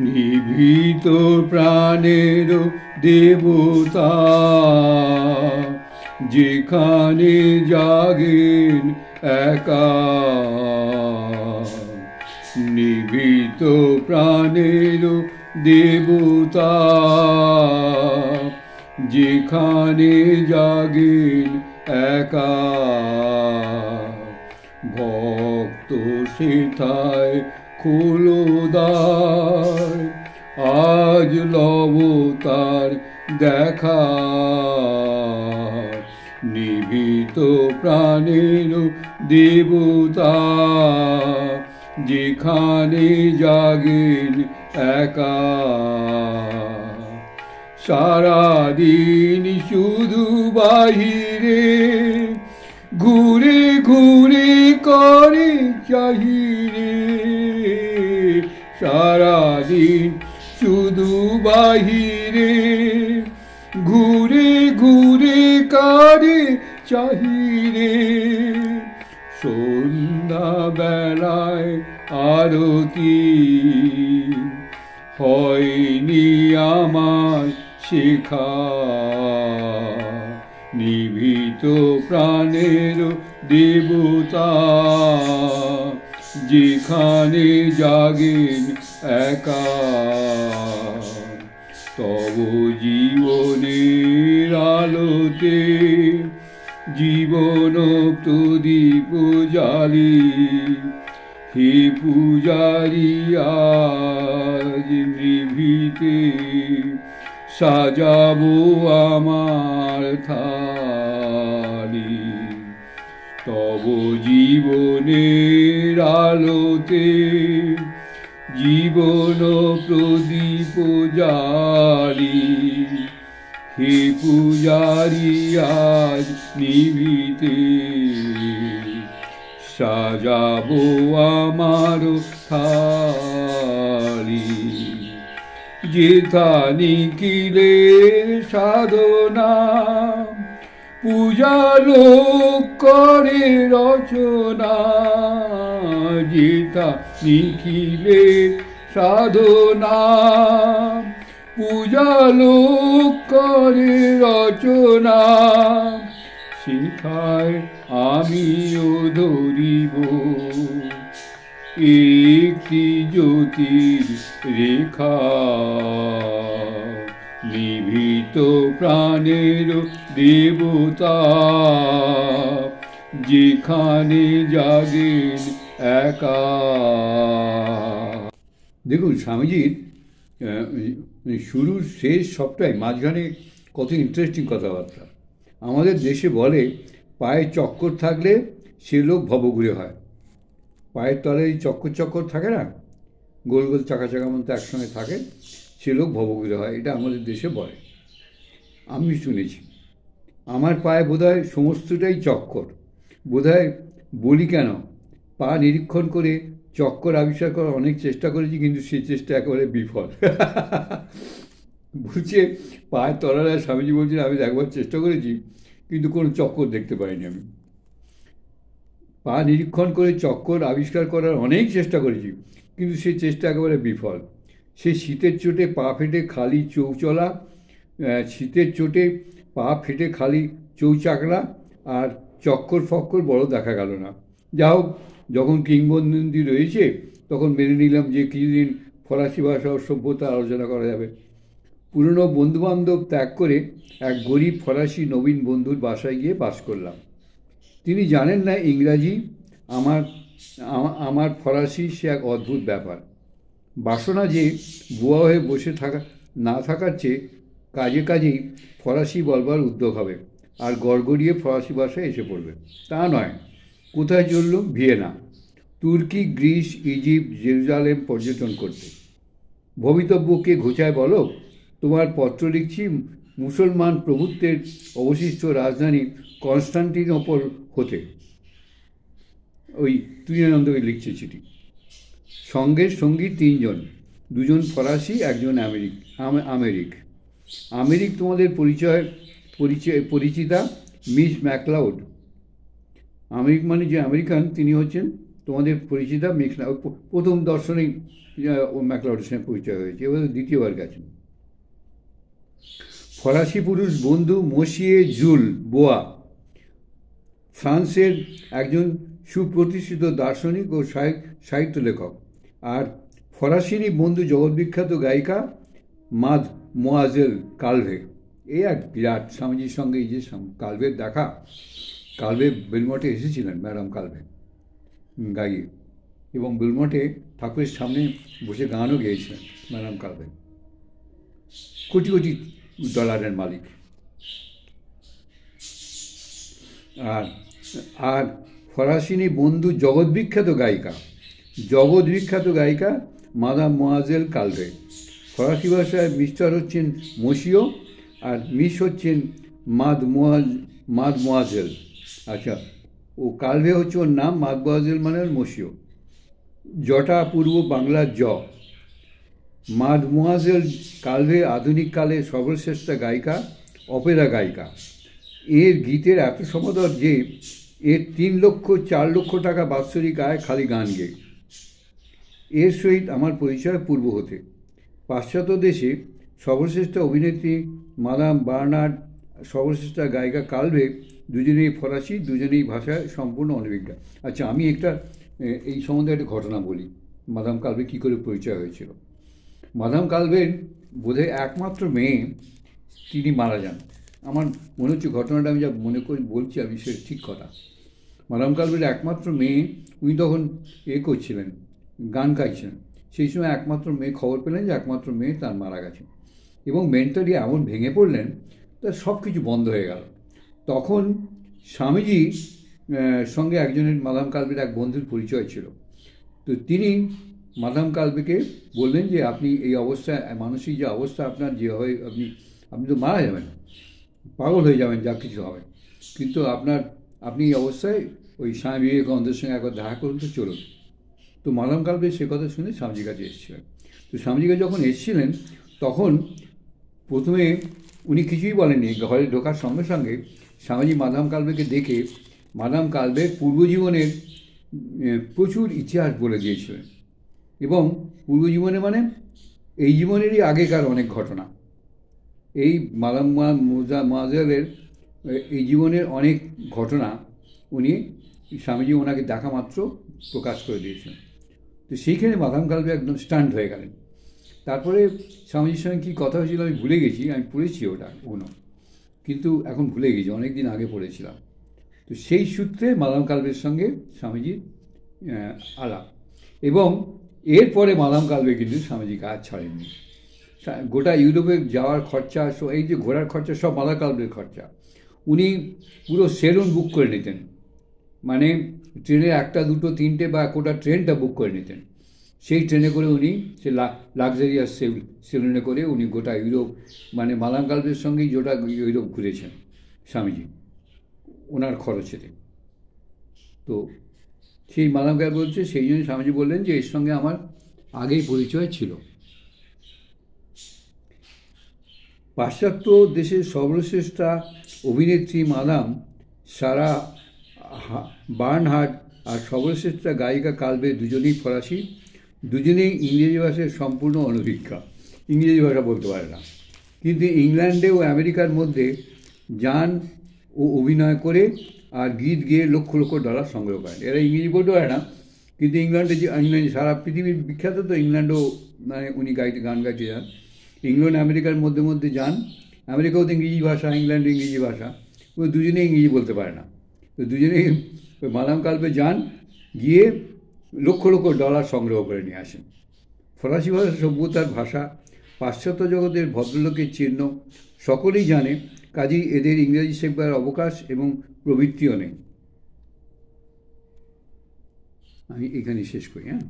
নিভৃত প্রাণের দেবতা, যেখানে জাগেন একা। নিভৃত প্রাণের দেবতা, যেখানে জাগেন একা। ভক্ত সেথায় খোলো দ্বার, আজ লব তার দেখা। নিভৃত প্রাণের দেবতা, যেখানে জাগেন একা। সারাদিন শুধু বাহিরে ঘুরে ঘুরে করে চাহিরে। সারাদিন শুধু বাহিরে ঘুরে ঘুরে করে চাহিরে। সন্ধ্যা বেলায় আরতি হয়নি আমার শেখা। নিভৃত প্রাণের দেবতা, যেখানে জাগেন একা। তব জীবনের আলোতে জীবন প্রদীপ জ্বালি। হে পূজারি আজ নিভৃতে সাজাবো আমার থালি। তব জীবনের আলোতে জীবন প্রদীপ জ্বালি। হে পূজারি আজ নিভৃতে সাজাবো আমার থালি। যেথা নিখিলের সাধনা পূজা লোক করে রচনা। যেথা নিখিলের সাধনা পূজা লোক করে রচনা। সেথায় আমিও ধরিব একটি জ্যোতির রেখা। নিভৃত প্রাণের দেবতা, যেখানে জাগেন একা। দেখুন স্বামীজির শুরুর শেষ সবটাই, মাঝখানে কত ইন্টারেস্টিং কথাবার্তা। আমাদের দেশে বলে পায়ে চক্কর থাকলে সে লোক ভবঘুরে হয়। পায়ের তলে এই চক্কর চক্কর থাকে না, গোল গোল চাকা চাকা মতো একসঙ্গে থাকে, সে লোক ভবঘুরে হয়, এটা আমাদের দেশে বলে, আমি শুনেছি। আমার পায়ে বোধহয় সমস্তটাই চক্কর। বোধহয় বলি কেন, পা নিরীক্ষণ করে চক্কর আবিষ্কার করার অনেক চেষ্টা করেছি, কিন্তু সেই চেষ্টা একেবারে বিফল। বলছে পায়ের তলায়, স্বামীজি বলছেন আমি একবার চেষ্টা করেছি কিন্তু কোনো চক্কর দেখতে পাইনি আমি। পা নিরীক্ষণ করে চক্কর আবিষ্কার করার অনেক চেষ্টা করেছি, কিন্তু সেই চেষ্টা একেবারে বিফল। সে শীতের চোটে পা ফেটে খালি চৌচলা, শীতের চোটে পা ফেটে খালি চৌচাকলা, আর চক্কর ফক্কর বড় দেখা গেল না। যা হোক, যখন কিংবদন্তি রয়েছে তখন মেনে নিলাম যে কিছুদিন ফরাসি ভাষা ও সভ্যতা আলোচনা করা যাবে। পুরনো বন্ধুবান্ধব ত্যাগ করে এক গরিব ফরাসি নবীন বন্ধুর বাসায় গিয়ে বাস করলাম। তিনি জানেন না ইংরাজি, আমার ফরাসি সে এক অদ্ভুত ব্যাপার। বাসনা যে বুয়া হয়ে বসে না থাকার চেয়ে কাজে কাজেই ফরাসি বলবার উদ্যোগ হবে, আর গড়গড়িয়ে ফরাসি ভাষায় এসে পড়বে। তা নয়। কোথায় চলল? ভিয়েনা, তুর্কি, গ্রিস, ইজিপ্ট, জেরুজালেম পর্যটন করতে। ভবিতব্যকে ঘোচায় বলো, তোমার পত্র লিখছি মুসলমান প্রভুত্বের অবশিষ্ট রাজধানী কনস্টান্টিনোপল হতে। ওই তুরানন্দকে লিখছে চিঠি। সঙ্গের সঙ্গী 3 জন, 2 জন ফরাসি, 1 জন আমেরিক তোমাদের পরিচিতা মিস ম্যাকলাউড। আমেরিক মানে যে আমেরিকান তিনি হচ্ছেন তোমাদের পরিচিতা মেঘনা, প্রথম দর্শনেই ও ম্যাকলাউডের সঙ্গে পরিচয় হয়েছে, এবার দ্বিতীয়বার গেছেন। ফরাসি পুরুষ বন্ধু মসিয়ে জুল বোয়া, ফ্রান্সের একজন সুপ্রতিষ্ঠিত দার্শনিক ও সাহিত্য লেখক। আর ফরাসিনী বন্ধু জগৎবিখ্যাত গায়িকা মাদ মোয়াজেল কালভে। এই এক বিরাট স্বামীজির সঙ্গে এই যে কালভের দেখা, কালভে বেলমঠে এসেছিলেন ম্যাডাম কালভে গাইয়ে, এবং বেলমঠে ঠাকুরের সামনে বসে গানও গেয়েছিলেন ম্যাডাম কালভে। কোটি কোটি ডলারের মালিক। আর আর ফরাসিনী বন্ধু জগৎবিখ্যাত গায়িকা মাদাম মোয়াজেল কালভে। ফরাসি ভাষায় মিস্টার হচ্ছেন মসিও আর মিস হচ্ছেন মাদ মোয়াজেল। আচ্ছা, ও কালভে হচ্ছে ওর নাম, মাদ মোয়াজেল মানে মসিও। জটা পূর্ব বাংলার জ। মাদ মোয়াজেল কালভে আধুনিক কালে সর্বশ্রেষ্ঠা গায়িকা, অপেরা গায়িকা। এর গীতের এত সমাদর যে এর 3 লক্ষ 4 লক্ষ টাকা বাৎসরিক আয় খালি গান গেয়ে। এর সহিত আমার পরিচয় পূর্ব হতে। পাশ্চাত্য দেশে সর্বশ্রেষ্ঠ অভিনেত্রী মাদাম বার্নার্ড, সর্বশ্রেষ্ঠা গায়িকা কালভে, দুজনেই ফরাসি, দুজনেই ভাষায় সম্পূর্ণ অনভিজ্ঞা। আচ্ছা, আমি এই সম্বন্ধে একটা ঘটনা বলি, মাদাম কালভে কী করে পরিচয় হয়েছিল। মাদাম কালভের বোধহয় একমাত্র মেয়ে, তিনি মারা যান। আমার মনে হচ্ছে ঘটনাটা আমি যা মনে করি বলছি আমি, সে ঠিক কথা। মাদাম কালভের একমাত্র মেয়ে, উনি তখন করছিলেন, গান গাইছিলেন। সেই সময় একমাত্র মেয়ে খবর পেলেন যে একমাত্র মেয়ে তার মারা গেছে, এবং মেন্টালি এমন ভেঙে পড়লেন, তার সব কিছু বন্ধ হয়ে গেল। তখন স্বামীজি সঙ্গে একজনের মাদাম কালভের এক বন্ধুর পরিচয় ছিল। তো তিনি মাদাম কালভেকে বললেন যে আপনি এই অবস্থায়, মানসিক যে অবস্থা আপনার, যে হয় আপনি তো মারা যাবেন, পাগল হয়ে যাবেন, যা কিছু হবে, কিন্তু আপনি এই অবস্থায় ওই স্বামী বিবেকানন্দের সঙ্গে একবার দেখা করুন তো, চলুন। তো মাদাম কালভে সে কথা শুনে স্বামীজির কাছে এসেছিলেন। তো স্বামীজির কাছে যখন এসেছিলেন, তখন প্রথমে উনি কিছুই বলেননি। ঘরে ঢোকার সঙ্গে সঙ্গে স্বামীজি মাদাম কালভেকে দেখে মাদাম কালভের পূর্বজীবনের প্রচুর ইতিহাস বলে দিয়েছিলেন, এবং পূর্বজীবনে মানে এই জীবনেরই আগেকার অনেক ঘটনা। এই মাদাম মোয়াজেলের এই জীবনের অনেক ঘটনা উনি, স্বামীজি ওনাকে দেখা মাত্র প্রকাশ করে দিয়েছেন। তো সেইখানে মাদাম কালভে একদম স্টান্ড হয়ে গেলেন। তারপরে স্বামীজির সঙ্গে কী কথা হয়েছিল আমি ভুলে গেছি, আমি পড়েছি ওগুলো, কিন্তু এখন ভুলে গেছি, অনেক দিন আগে পড়েছিলাম। তো সেই সূত্রে মাদাম কালভের সঙ্গে স্বামীজির আলাপ, এবং এরপরে মাদাম কালভে কিন্তু স্বামীজি কাজ ছাড়েননি। গোটা ইউরোপে যাওয়ার খরচা, এই যে ঘোরার খরচা, সব মাদাম কালভের খরচা। উনি পুরো সেলুন বুক করে নিতেন, মানে ট্রেনে 1, 2, 3 বা গোটা ট্রেনটা বুক করে নিতেন। সেই ট্রেনে করে উনি, সে লাক্সারিয়াস সেলুনে করে উনি গোটা ইউরোপ, মানে মাদাম কালভের সঙ্গেই গোটা ইউরোপ ঘুরেছেন স্বামীজি ওনার খরচেতে। তো সেই মাদাম কালভে বলছে, সেই জন্য স্বামীজি বললেন যে এর সঙ্গে আমার আগেই পরিচয় ছিল। পাশ্চাত্য দেশের সর্বশ্রেষ্ঠা অভিনেত্রী মাদাম সারা বার্নহার্ড আর সর্বশ্রেষ্ঠা গায়িকা কালভে দুজনেই ফরাসি, দুজনেই ইংরেজি ভাষায় সম্পূর্ণ অনভিজ্ঞা, ইংরেজি ভাষা বলতে পারে না, কিন্তু ইংল্যান্ডে ও আমেরিকার মধ্যে যান ও অভিনয় করে আর গীত গেয়ে লক্ষ লক্ষ ডলার সংগ্রহ করেন। এরা ইংরেজি বলতে পারে না, কিন্তু ইংল্যান্ডে যে সারা পৃথিবীর বিখ্যাত, তো ইংল্যান্ডও মানে উনি গান গাইতে যান। ইংল্যান্ড আমেরিকার মধ্যে মধ্যে যান, আমেরিকাও তো ইংরেজি ভাষা, ইংল্যান্ডে ইংরেজি ভাষা, ওই দুজনেই ইংরেজি বলতে পারে না। তো দুজনেই ওই মাদাম কালভে যান, গিয়ে লক্ষ লক্ষ ডলার সংগ্রহ করে নিয়ে আসেন। ফরাসি ভাষা সভ্যতার ভাষা, পাশ্চাত্য জগতের ভদ্রলোকের চিহ্ন, সকলেই জানে, কাজেই এদের ইংরেজি শেখবার অবকাশ এবং প্রবৃত্তিও নেই। আমি এখানে শেষ করি। হ্যাঁ।